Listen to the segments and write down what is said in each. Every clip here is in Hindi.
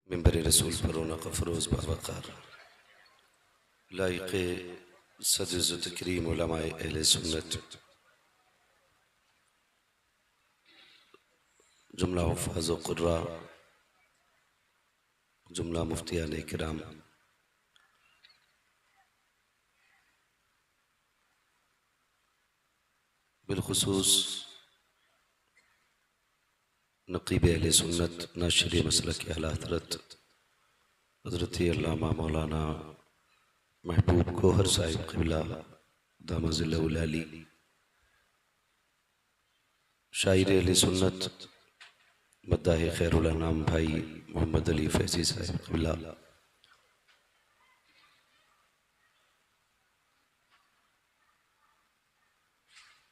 मिंबर रसूल पर रौनक फ़रोज़ बावक़ार लाइक़ सदज़ तकरीम उलमाए अहले सुन्नत जुमला हुफ़ाज़ व क़ुर्रा जुमला मुफ्तियान किराम बिलख़ुसूस नक़ीब अहले सुन्नत नाशिर मसलक आला हज़रत हज़रत अल्लामा मौलाना महबूब गौहर साहिब क़िबला दामज़िल्लहुल आली शायर अहले सुन्नत मद्दाह खैरुल अनाम भाई मोहम्मद अली फैज़ी साहिब क़िबला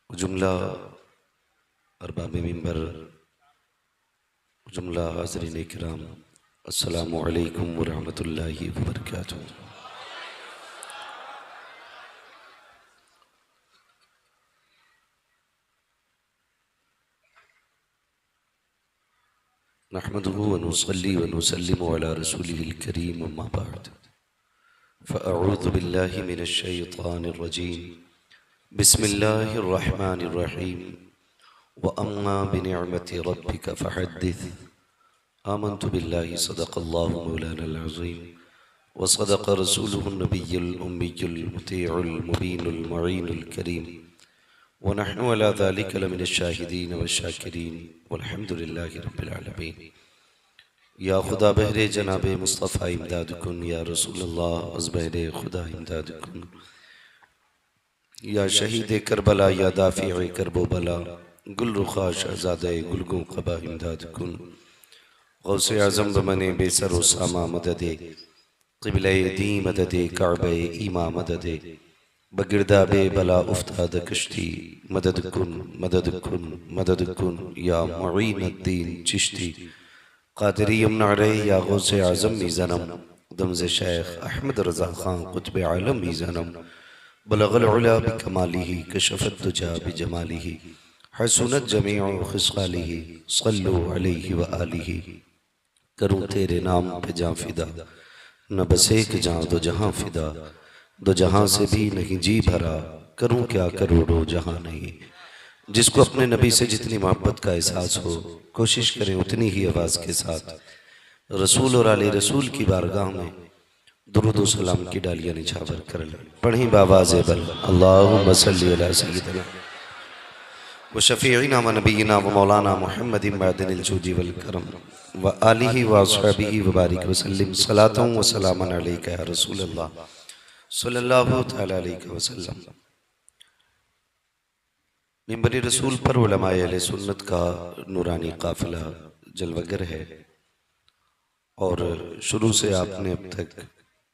जुमला अरबाब मिंबर जुमला हाज़रीन किराम अस्सलामु अलैकुम व रहमतुल्लाहि व बरकातुहू। नहमदुहु व नुसल्ली व नुसल्लिमु अला रसूलिहिल करीम अम्मा बअद फ़अऊज़ु बिल्लाहि मिनश शैतानिर रजीम बिस्मिल्लाहिर रहमानिर रहीम व अम्मा बिनिअमति रब्बिका फ़हद्दिस आमन्तु बिल्लाहि सदक़ल्लाहु मौलानल अज़ीम व सदक़ रसूलुहुन नबियुल उम्मियुल मुतीउल मुबीनुल मुईनुल करीम व नहनु अला ज़ालिका लमिनश शाहिदीन व शाकिरीन वल्हम्दुलिल्लाहि रब्बिल आलमीन। या खुदा बहरे जनाब मुस्तफ़ा इमदाद कुन या रसूलल्लाह अज़ बहरे खुदा इमदाद कुन या शहीद करबला या दाफ़िए करबो बला गुल रुखा शहज़ादे गुलगों क़बा इमदाद कुन गौसे आज़म बमने बेसर व सामा मददे क़िबले दी मददे काबे ईमा मददे बगिरदा बे बला उफ्ताद कश्ती मदद कुन मदद कुन मदद कुन या मुईन अद्दीन चिश्ती क़ादिरी यमना रहे या गौसे आज़म मीज़ानम दमज़े शेख अहमद रज़ा ख़ान क़ुत्ब आलम मीज़ानम बलग़ल उला बिकमालिही कशफ़त दुजा बिजमालिही हसनत जमीउ ख़िसालिही सल्लु अलैहि व आलिही। करूँ तेरे नाम पे जाँ फ़िदा न बस एक जाँ दो जहाँ फ़िदा दो जहाँ से भी नहीं जी भरा करूँ क्या करोड़ों जहाँ नहीं। जिसको अपने नबी से जितनी मोहब्बत का एहसास हो कोशिश करें उतनी ही आवाज़ के साथ रसूल और आले रसूल की बारगाह में दुरूद व सलाम की डालियाँ निछावर कर लें। पढ़ें बावाज़ बल अल्लाहुम्मा सल्ली अला सय्यिदिना व शफ़ीइना व नबीना व मौलाना मुहम्मदिन मअदिनिल जूदी वल करम व आलिहि व अस्हाबिहि व बारिक व सल्लिम सलातन व सलामन अलैका या रसूलल्लाह सल्लल्लाहु तआला अलैहि वसल्लम। मिंबर रसूल पर उलमाए अहले सुन्नत का नूरानी काफिला जलवगर है और शुरू से आपने अब तक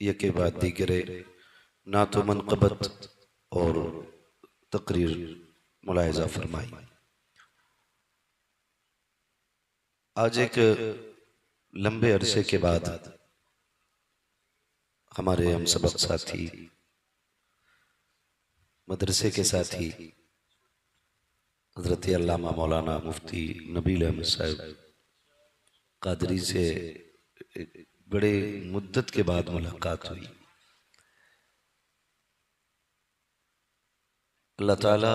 यके बाद दीगरे नात व मनक़बत और तकरीर मुलाहिज़ा फरमाई। आज एक लंबे अरसे के बाद हमारे हम सबक साथी मदरसे के साथी हज़रत अल्लामा मौलाना मुफ्ती नबील अहमद साहब कादरी से एक बड़े मुद्दत के बाद मुलाकात हुई। अल्लाह ताला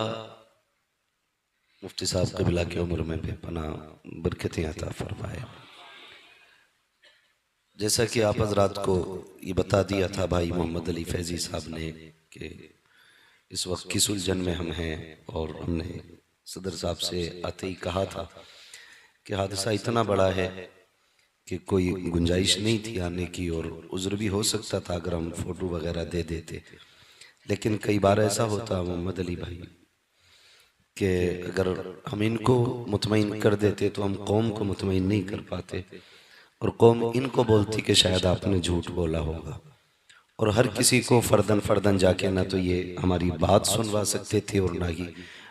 मुफ्ती साहब क़िबला की उम्र में बेपनाह बरकतें अता फरमाए। जैसा कि आप हज़रात को ये बता दिया था भाई मोहम्मद अली फैज़ी साहब ने कि इस वक्त किस उलझन में हम हैं और हमने सदर साहब से आते ही कहा था कि हादसा इतना बड़ा है कि कोई गुंजाइश नहीं थी आने की और उज़्र भी हो सकता था अगर हम फ़ोटो वगैरह दे देते। लेकिन कई बार ऐसा होता मोहम्मद अली भाई कि अगर हम इनको मुतमईन कर देते तो हम कौम को मुतमईन नहीं कर पाते और कौम इनको बोलती कि शायद आपने झूठ बोला होगा और हर किसी को फ़र्दन फ़र्दन जाके ना तो ये हमारी बात सुनवा सकते थे और ना ही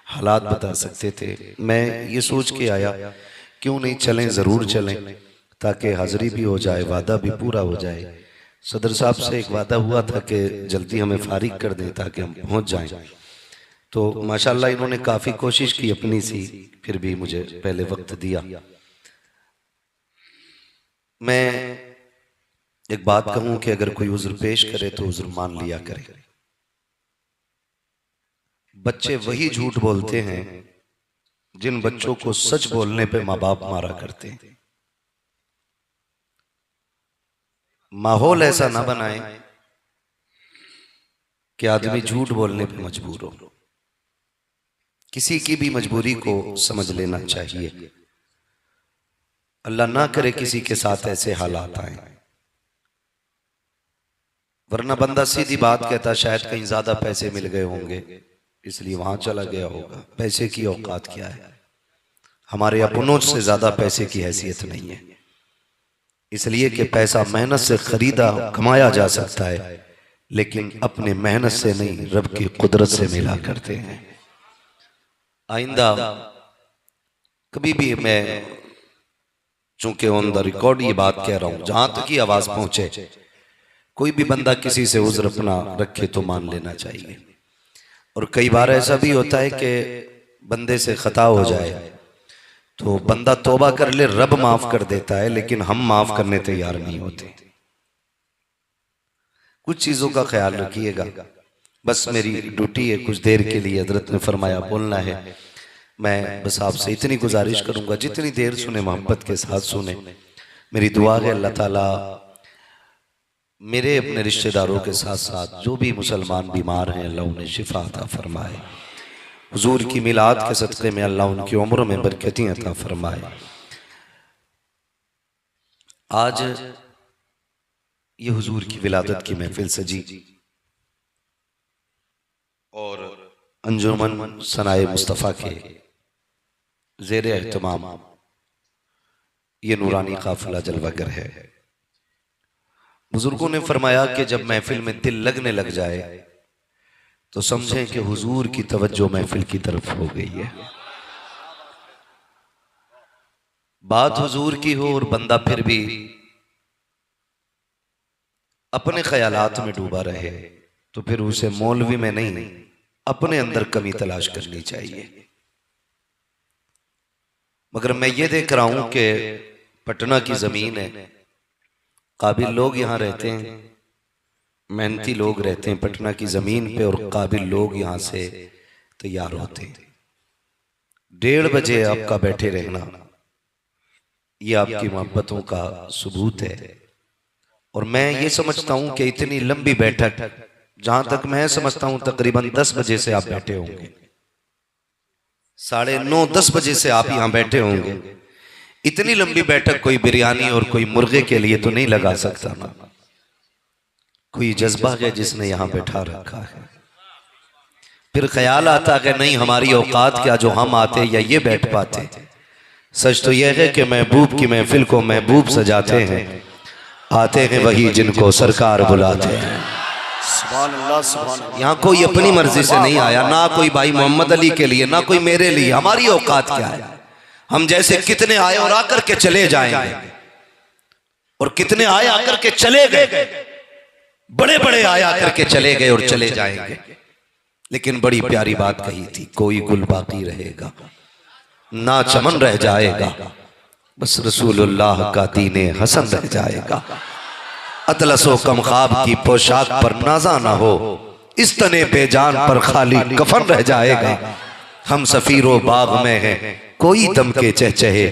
हालात बता सकते थे। मैं ये सोच के आया क्यों नहीं चलें, ज़रूर चलें ताकि हाज़िरी भी हो जाए, वादा भी पूरा हो जाए। सदर साहब से एक वादा हुआ था कि जल्दी हमें फारिग कर दें ताकि हम पहुँच जाएँ। तो माशाल्लाह इन्होंने काफ़ी कोशिश की अपनी सी, फिर भी मुझे पहले वक्त दिया। मैं एक बात कहूं कि अगर कोई उज़्र पेश करे तो उज़्र मान लिया करे। बच्चे वही झूठ बोलते हैं जिन बच्चों को सच बोलने पे माँ बाप मारा करते हैं। माहौल ऐसा ना बनाए कि आदमी झूठ बोलने पे मजबूर हो। किसी की भी मजबूरी को समझ लेना चाहिए। अल्लाह ना करे किसी के साथ ऐसे हालात आए, वरना बंदा सीधी बात कहता शायद कहीं ज्यादा पैसे मिल गए होंगे इसलिए वहां चला गया होगा। पैसे की औकात क्या है? हमारे अपनों से ज्यादा पैसे की हैसियत नहीं है, इसलिए कि पैसा मेहनत से खरीदा कमाया जा सकता है, लेकिन अपने मेहनत से नहीं, रब की कुदरत से मिला करते हैं। आइंदा कभी भी मैं, चूंकि ऑन द रिकॉर्ड ये बात कह रहा हूं, जहां तक की आवाज पहुंचे, कोई भी बंदा किसी से उज़्र अपना रखे तो मान लेना चाहिए। और कई बार ऐसा भी होता है कि बंदे से खता हो जाए तो बंदा तौबा कर ले, रब माफ कर देता है, लेकिन हम माफ करने तैयार नहीं होते। कुछ चीजों का ख्याल रखिएगा। बस मेरी ड्यूटी है, कुछ देर के लिए हजरत ने फरमाया बोलना है। मैं बस आपसे इतनी गुजारिश करूंगा, जितनी देर सुने मोहब्बत के साथ सुने। मेरी दुआ है अल्लाह ताला मेरे अपने रिश्तेदारों के साथ साथ जो भी मुसलमान बीमार हैं अल्लाह उन्हें शिफा अता फरमाए। हुजूर की मिलाद के सदक़े में अल्लाह उनकी उम्र में बरकतें अता फरमाए। आज ये हुजूर की विलादत की महफिल सजी और अंजुमन सनाए मुस्तफ़ा के ज़ेर एहतमाम ये नूरानी काफिला जलवागर है। बुजुर्गों ने फरमाया कि जब महफिल में दिल लगने लग जाए तो समझें कि हुजूर की तवज्जो महफिल की तरफ हो गई है। बात हुजूर की हो और बंदा फिर भी अपने ख्यालात में डूबा रहे तो फिर उसे मौलवी में नहीं, अपने अंदर कमी तलाश करनी चाहिए। मगर मैं ये देख रहा हूं कि पटना की जमीन है, काबिल लोग यहां रहते हैं, मेहनती लोग रहते हैं पटना की जमीन पे, और काबिल लोग यहां से तैयार होते हैं। 1:30 बजे आपका बैठे रहना ये आपकी मोहब्बतों का सबूत है। और मैं ये समझता हूं कि इतनी लंबी बैठक, जहां तक मैं समझता हूं तकरीबन 10 बजे से आप बैठे होंगे, 9:30 10 बजे से आप यहां बैठे होंगे। इतनी लंबी बैठक कोई बिरयानी और कोई मुर्गे के लिए तो नहीं लगा सकता ना। कोई जज्बा है जिसने यहां बैठा रखा है। फिर ख्याल आता है नहीं हमारी औकात क्या जो हम आते या ये बैठ पाते। सच तो यह है कि महबूब की महफिल को महबूब सजाते हैं, आते हैं वही जिनको सरकार बुलाते हैं। यहाँ कोई अपनी मर्जी से नहीं आया, ना कोई भाई मोहम्मद अली के लिए, ना कोई मेरे लिए। हमारी औकात क्या है? हम जैसे कितने आए और आकर के चले जाएंगे, और कितने आए आकर के चले गए। बड़े बड़े आए आकर के चले गए और चले जाएंगे। लेकिन बड़ी प्यारी बात कही थी, कोई गुल बाकी रहेगा ना चमन रह जाएगा, बस रसूलुल्लाह का दीने हसन रह जाएगा। अतलसो कम ख्वाब की पोशाक पर नाजा ना हो, इस तने बेजान पर खाली कफन रह जाएगा। हम सफीरो बाग में हैं, कोई दम के चहचहे,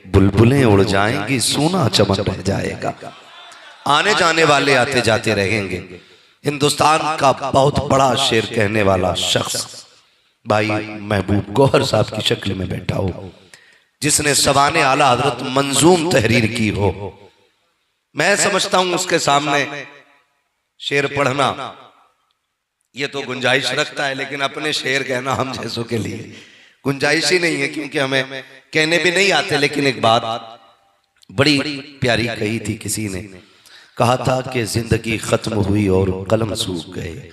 बुलबुलें उड़ जाएंगी, सोना चमन रह जाएगा। आने जाने वाले आते जाते रहेंगे। हिंदुस्तान का बहुत बड़ा शेर कहने वाला शख्स भाई महबूब गौहर साहब की शक्ल में बैठा हो, जिसने सवाने आला हजरत मंजूम तहरीर की हो, मैं समझता हूं उसके सामने शेर पढ़ना ये तो गुंजाइश रखता है, लेकिन अपने शेर कहना हम जैसों के लिए गुंजाइश ही नहीं है, क्योंकि हमें कहने भी नहीं आते। लेकिन एक बात बड़ी प्यारी कही थी किसी ने, कहा था कि जिंदगी खत्म हुई और कलम सूख गए,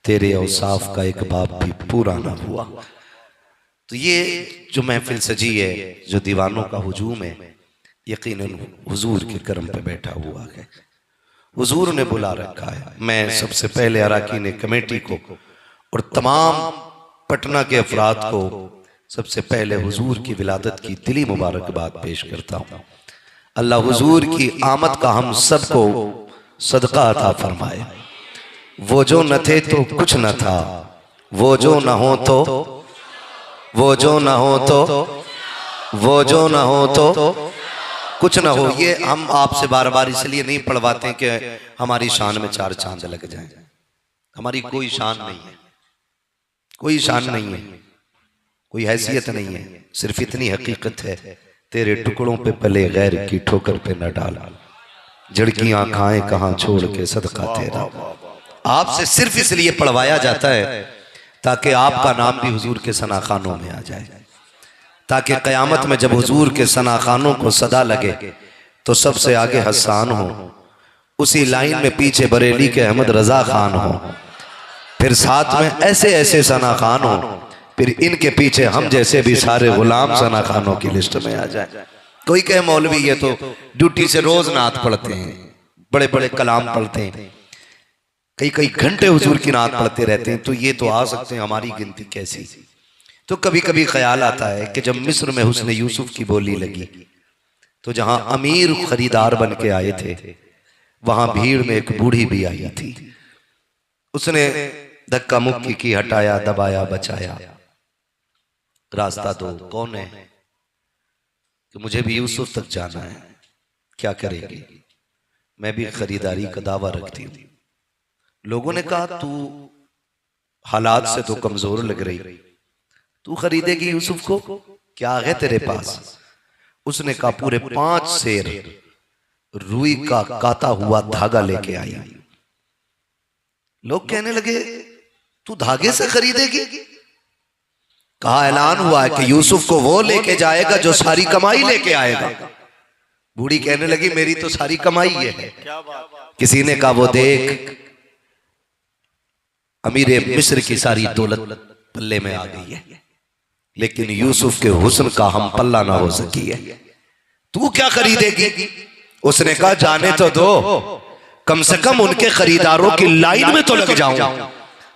तेरे औसाफ का एक बाप भी पूरा ना हुआ। तो ये जो महफिल सजी है, जो दीवानों का हुजूम है, यकीनन हुजूर के करम पे बैठा हुआ है। हुजूर ने बुला रखा है। मैं सबसे पहले अराकीन कमेटी को और तमाम पटना के अफराद को सबसे पहले हुजूर की विलादत की दिली मुबारकबाद पेश करता हूँ। अल्लाह हुजूर की आमद का हम सबको सदका अता फरमाए। वो जो न थे तो कुछ न था, वो जो न हो तो, वो जो न हो तो, वो जो न हो तो कुछ न हो। ये हम आपसे बार बार इसलिए नहीं पढ़वाते कि हमारी शान में चार चांद लग जाएं। हमारी कोई शान नहीं है, कोई शान नहीं है, कोई हैसियत नहीं है। सिर्फ इतनी हकीकत है, तेरे टुकड़ों पे पले गैर की ठोकर पे न डाल, झड़कियां खाएं कहां छोड़ के सदका तेरा। आपसे सिर्फ इसलिए पढ़वाया जाता है ताकि आपका नाम भी हुजूर के सनाखानों में आ जाए, ताकि कयामत में जब हुजूर के सनाखानों को सदा लगे तो सबसे आगे हसन हो, उसी लाइन में पीछे बरेली के अहमद रजा खान हो, फिर साथ में ऐसे ऐसे सना खान हो, फिर इनके पीछे हम जैसे भी सारे गुलाम सना खानों की लिस्ट में आ जाए। कोई कहे मौलवी ये तो ड्यूटी से रोज नात पढ़ते हैं, बड़े बड़े कलाम पढ़ते हैं, कई कई घंटे हुजूर की नात पढ़ते रहते हैं, तो ये तो आ सकते हैं, हमारी गिनती कैसी। तो कभी कभी ख्याल आता है कि जब मिस्र में हुस्न यूसुफ की बोली लगी तो जहां अमीर खरीदार बन के आए थे वहां भीड़ में एक बूढ़ी भी आई थी। उसने धक्का मुक्की की, हटाया, दबाया, बचाया, रास्ता दो, कौन है कि मुझे भी यूसुफ तक जाना है, क्या करेगी, मैं भी खरीदारी का दावा रखती हूँ। लोगों ने कहा तू हालात से तो कमजोर लग रही, तू खरीदेगी यूसुफ को, क्या है तेरे पास? उसने कहा पूरे 5 सेर रुई का काता हुआ धागा लेके आई। लोग कहने लगे तू धागे से खरीदेगी? कहा ऐलान हुआ है कि यूसुफ को वो लेके जाएगा जो सारी कमाई लेके आएगा। बूढ़ी कहने लगी मेरी तो सारी कमाई ये है। किसी ने कहा वो देख अमीर मिस्र की सारी दौलत पल्ले में आ गई है, लेकिन यूसुफ के हुस्न का हम पल्ला ना हो सकी है, तू क्या खरीदेगी? उसने कहा जाने तो दो, कम से कम उनके खरीदारों की लाइन में तो लग जाऊं।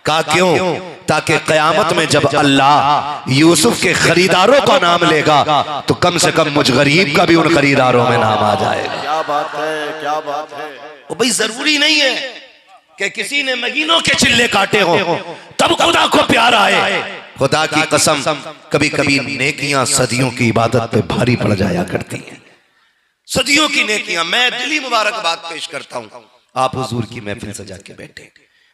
कहा क्यों? ताकि कयामत में जब अल्लाह यूसुफ के खरीदारों का नाम लेगा तो कम से कम मुझ गरीब का भी उन खरीदारों में नाम आ जाएगा। क्या बात है, क्या बात है। वो भाई जरूरी नहीं है कि किसी ने महीनों के चिल्ले काटे हो तब खुदा को प्यार आए। खुदा की कसम कभी कभी नेकियां सदियों की इबादत पे भारी पड़ जाया करती हैं। सदियों की नेकियां, मैं दिली मुबारकबाद पेश करता हूं। आप हुजूर की महफिल सजा के बैठे,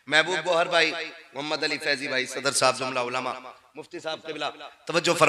महबूब गोहर भाई, मोहम्मद अली फैजी भाई, सदर साहब, जुमला उलमा, मुफ्ती साहब, किबला तवज्जो फरमा।